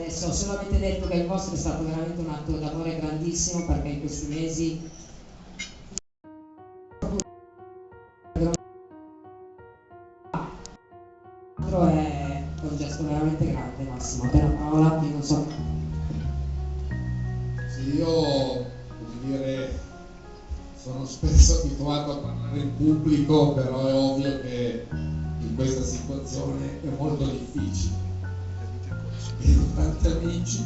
Adesso ho solamente detto che il vostro è stato veramente un atto d'amore grandissimo, perché in questi mesi è un gesto veramente grande. Massimo, a te la parola, io non so. Sì, io, come dire, sono spesso abituato a parlare in pubblico, però è ovvio che in questa situazione è molto difficile. Vedo tanti amici.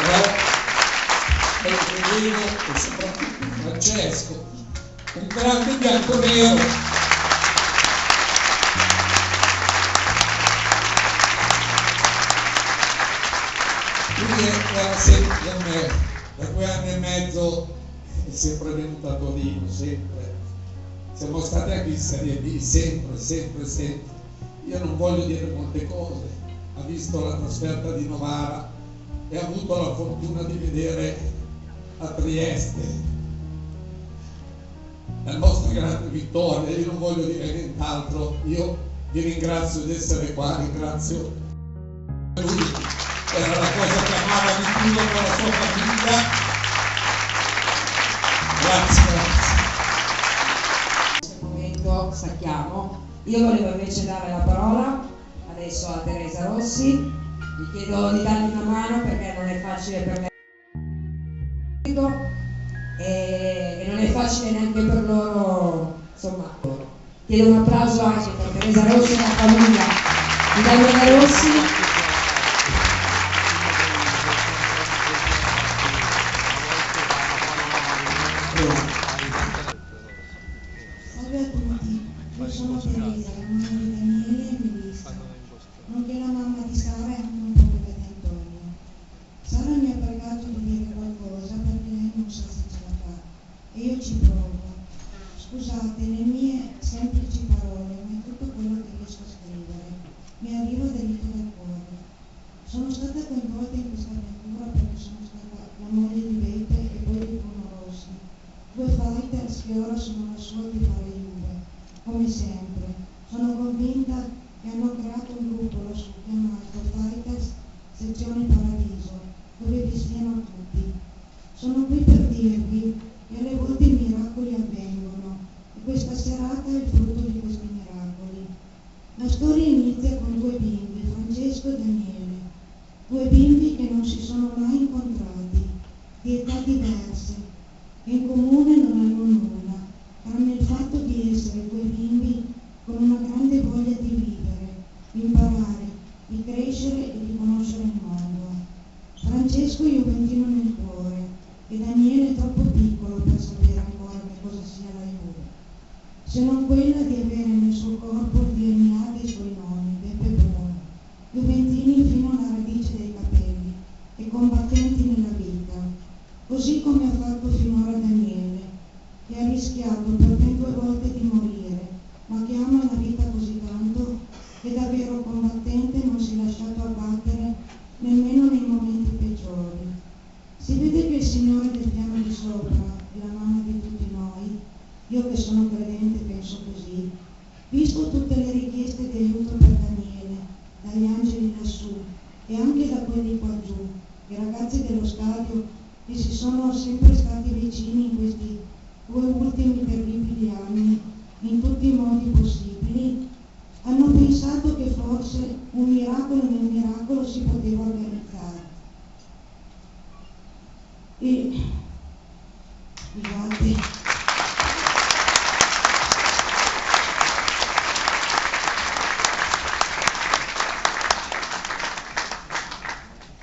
Però vedo e soprattutto Francesco, un grande bianconero. Quindi era sempre a me, da 2 anni e mezzo è sempre venuto a Torino, sempre. Siamo stati anche in Serie B, sempre. Io non voglio dire molte cose, ha visto la trasferta di Novara e ha avuto la fortuna di vedere a Trieste la nostra grande vittoria. Io non voglio dire nient'altro, io vi ringrazio di essere qua, ringrazio lui, era la cosa che amava di più con la sua famiglia. Grazie. Stacchiamo. Io volevo invece dare la parola adesso a Teresa Rossi. Vi chiedo di darmi una mano perché non è facile per me e non è facile neanche per loro, insomma. Chiedo un applauso anche per Teresa Rossi e la famiglia di Daniela Rossi. Salve a tutti, io sono Teresa, la mamma di Daniele e Melissa, nonché la mamma di Sara e anche un po' quella di Antonio. Sara mi ha pregato di dire qualcosa perché lei non sa se ce la fa e io ci provo. Scusate le mie semplici parole, ma è tutto quello che riesco a scrivere. Mi arriva dritto dal cuore. Sono stata coinvolta in questa avventura perché sono stata la moglie di Beppe e poi di Bruno Rossi, 2 fighters che ora sono la sua di fare Juve, come sempre. Sono convinta che hanno creato un gruppo lassù chiamato Fighters Sezione Paradiso, dove vi stiano tutti. Sono qui per dirvi che alle volte i miracoli avvengono e questa serata è il frutto di questi miracoli. La storia inizia con 2 bimbi, Francesco e Daniele, 2 bimbi che non si sono mai incontrati, di età diverse, che in comune non hanno nulla, tranne il fatto di essere 2 bimbi con una grande voglia di vivere, di imparare, di crescere e di conoscere il mondo. Francesco è juventino nel cuore e Daniele è troppo piccolo per sapere ancora che cosa sia la Juve, se non quella di avere nel suo corpo il DNA dei suoi nonni, Beppe e Bruno, juventini fino alla radice dei capelli e combattenti nella vita, così come ha fatto finora Daniele, che ha rischiato per ben 2 volte di morire, ma che ama la vita così tanto che da vero combattente non si è lasciato abbattere nemmeno nei momenti peggiori. Si vede che il Signore del piano di sopra è la mamma di tutti noi, io che sono credente penso così, visto tutte le richieste di aiuto per Daniele, dagli angeli lassù e anche da quelli qua giù, i ragazzi dello stadio che si sono sempre stati vicini in questi 2 ultimi terribili anni, in tutti i modi possibili, hanno pensato che forse un miracolo nel miracolo si poteva organizzare. E scusate.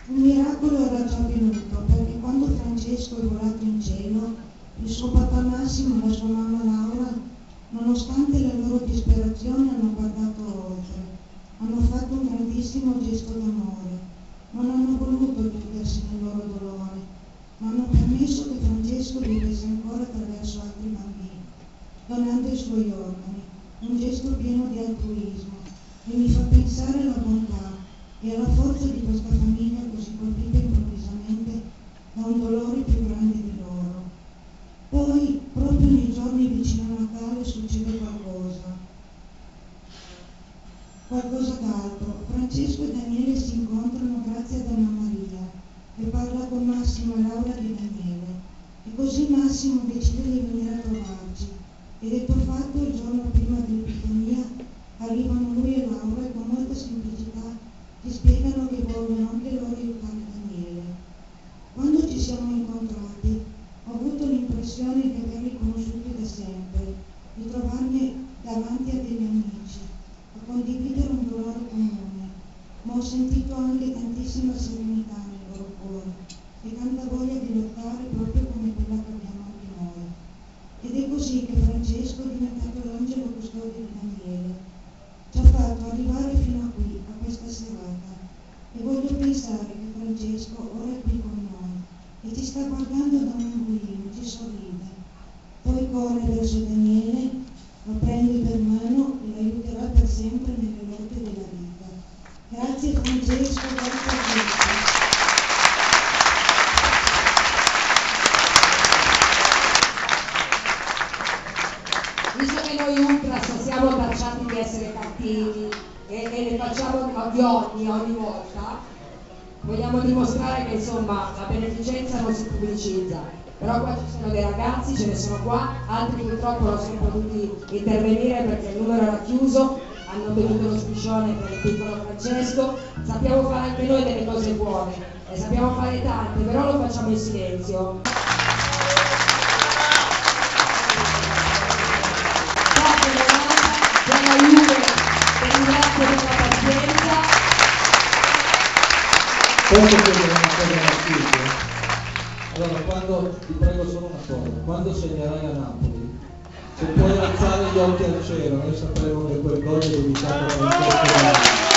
Un miracolo era già avvenuto perché quando Francesco è volato in cielo, il suo papà Massimo e la sua mamma Laura, nonostante la loro disperazione, hanno guardato oltre, hanno fatto un grandissimo gesto d'amore, non hanno voluto chiudersi nel loro dolore, ma hanno permesso che Francesco vivesse ancora attraverso altri bambini, donando i suoi organi, un gesto pieno di altruismo che mi fa pensare alla bontà e alla forza di questa famiglia così colpita improvvisamente da un dolore più grande di loro. Poi, proprio nei giorni Francesco e Daniele si incontrano grazie a Donna Maria, che parla con Massimo e Laura di Daniele. E così Massimo decide di venire a trovarci. E detto fatto, il giorno prima dell'Epifania arrivano lui e Laura e con molta semplicità ci spiegano che vogliono anche loro aiutare Daniele. Quando ci siamo incontrati ho avuto l'impressione di averli conosciuti da sempre, di trovarmi davanti a degli amici, a condividere un dolore comune, ma ho sentito anche tantissima serenità nel loro cuore e tanta voglia di lottare proprio come quella che abbiamo anche noi. Ed è così che Francesco è diventato l'angelo custode di Daniele. Ci ha fatto arrivare fino a qui, a questa serata, e voglio pensare che Francesco ora è qui con noi e ci sta guardando da un angolino, ci sorride. Poi corre verso Daniele, lo prende per mano e lo aiuterà per sempre nelle lotte della vita. Grazie Francesco, grazie a tutti. Visto che noi Ultras siamo tacciati di essere cattivi e ne facciamo ogni volta, vogliamo dimostrare che insomma la beneficenza non si pubblicizza. Però qua ci sono dei ragazzi, ce ne sono qua, altri purtroppo non sono potuti intervenire perché il numero era chiuso, hanno bevuto lo spiscione per il piccolo Francesco. Sappiamo fare anche noi delle cose buone e sappiamo fare tante, però lo facciamo in silenzio. Posso chiedere una cosa alla Silvia? Allora, ti prego solo una cosa, quando segnerai a Napoli, se puoi alzare gli occhi al cielo, noi sapremo che quel gol è dedicato a Francesco.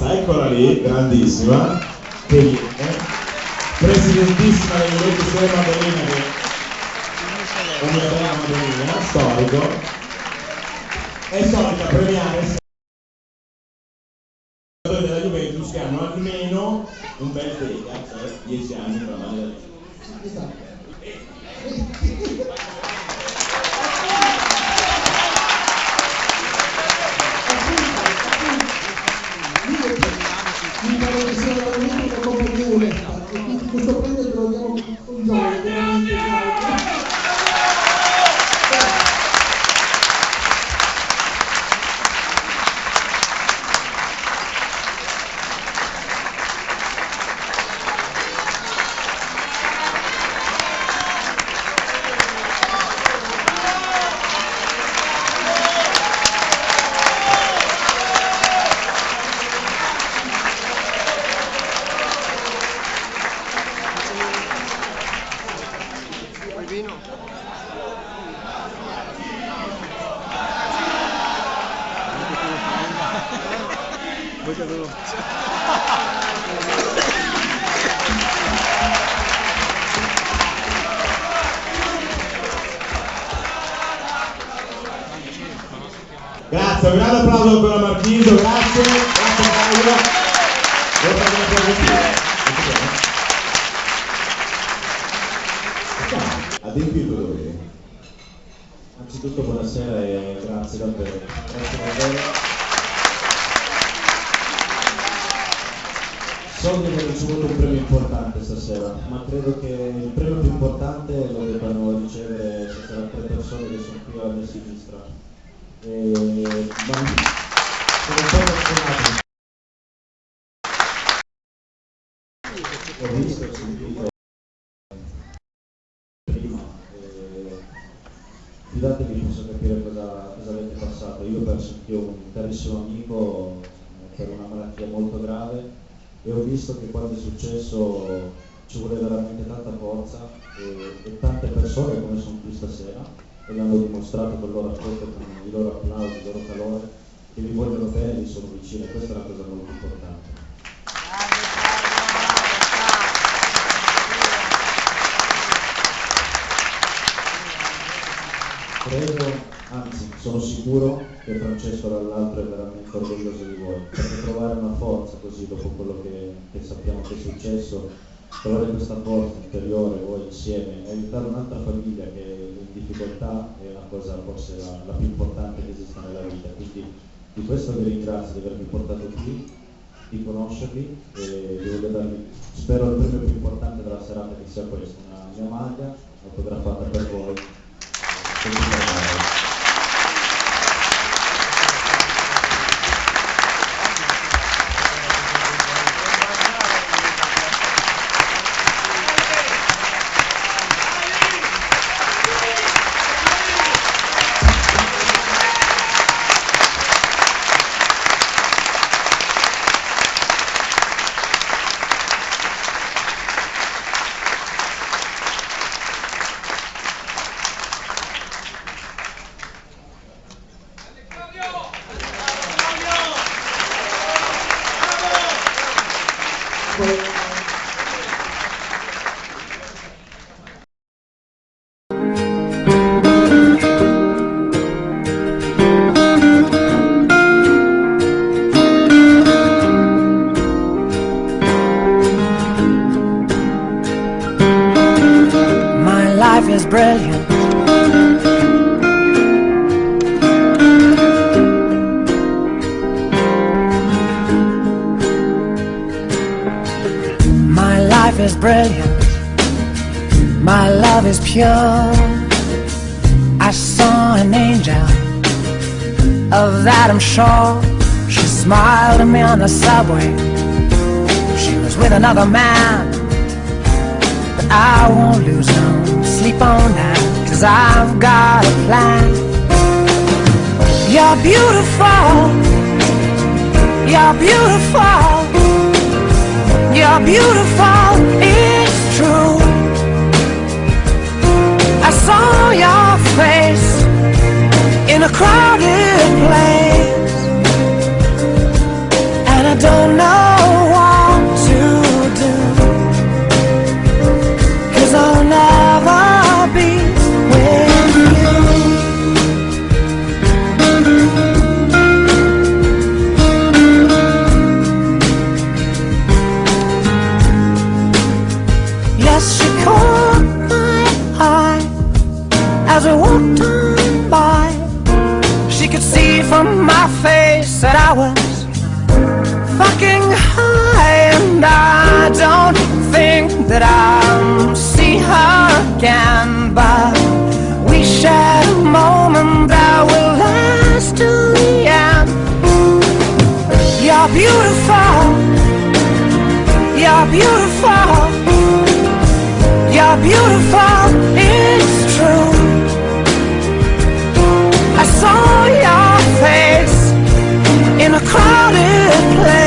Eccola lì, grandissima, che viene, presidentissima del Movimento Sole Madonnina, che è un italiano Madonnina, storico, è solita premiare i giocatori della Juventus che hanno almeno un bel Vega, cioè 10 anni per la maglia della Juventus. Mi pare che sia veramente una cosa di onesta e quindi questo premio ce lo diamo con gioia, veramente gioia. Grazie, un grande applauso ancora a Marchiso, grazie Mario. Adempito dovere. Anzitutto buonasera e grazie davvero. Grazie davvero. So di aver ricevuto un premio importante stasera, ma credo che il premio più importante lo debbano ricevere stasera 3 persone che sono qui alla mia sinistra. Sono un po' emozionato. Ho visto e sentito prima, fidatevi, posso capire cosa avete passato. Io ho perso anch'io un carissimo amico per una malattia molto grave e ho visto che quando è successo ci vuole veramente tanta forza e tante persone come sono qui stasera e l'hanno dimostrato con il loro ascolto, con i loro applausi, il loro calore, che vi vogliono bene, vi sono vicini, questa è una cosa molto importante. Credo, anzi sono sicuro che Francesco dall'altro è veramente orgoglioso di voi, perché trovare una forza così dopo quello che sappiamo che è successo, trovare questa forza interiore voi insieme e aiutare un'altra famiglia che è in difficoltà è una cosa forse la più importante che esista nella vita, quindi di questo vi ringrazio di avermi portato qui, di conoscervi e vi voglio darvi, spero il premio più importante della serata che sia questo, una mia maglia autografata per voi. Brilliant. My life is brilliant. My love is pure. I saw an angel, of that I'm sure. She smiled at me on the subway. She was with another man, but I won't lose no sleep on that, 'cause I've got a plan. You're beautiful. You're beautiful. You're beautiful. It's true. I saw your face in a crowded place, and I don't know what to do, 'cause I'll never be with you. Yes, she caught my eye as we walked on by. She could see from my face that I was fucking high, and I don't think that I'll see her again, but we shared a moment that will last till the end. You're beautiful. You're beautiful. You're beautiful. It's true. I saw your face in a crowded place,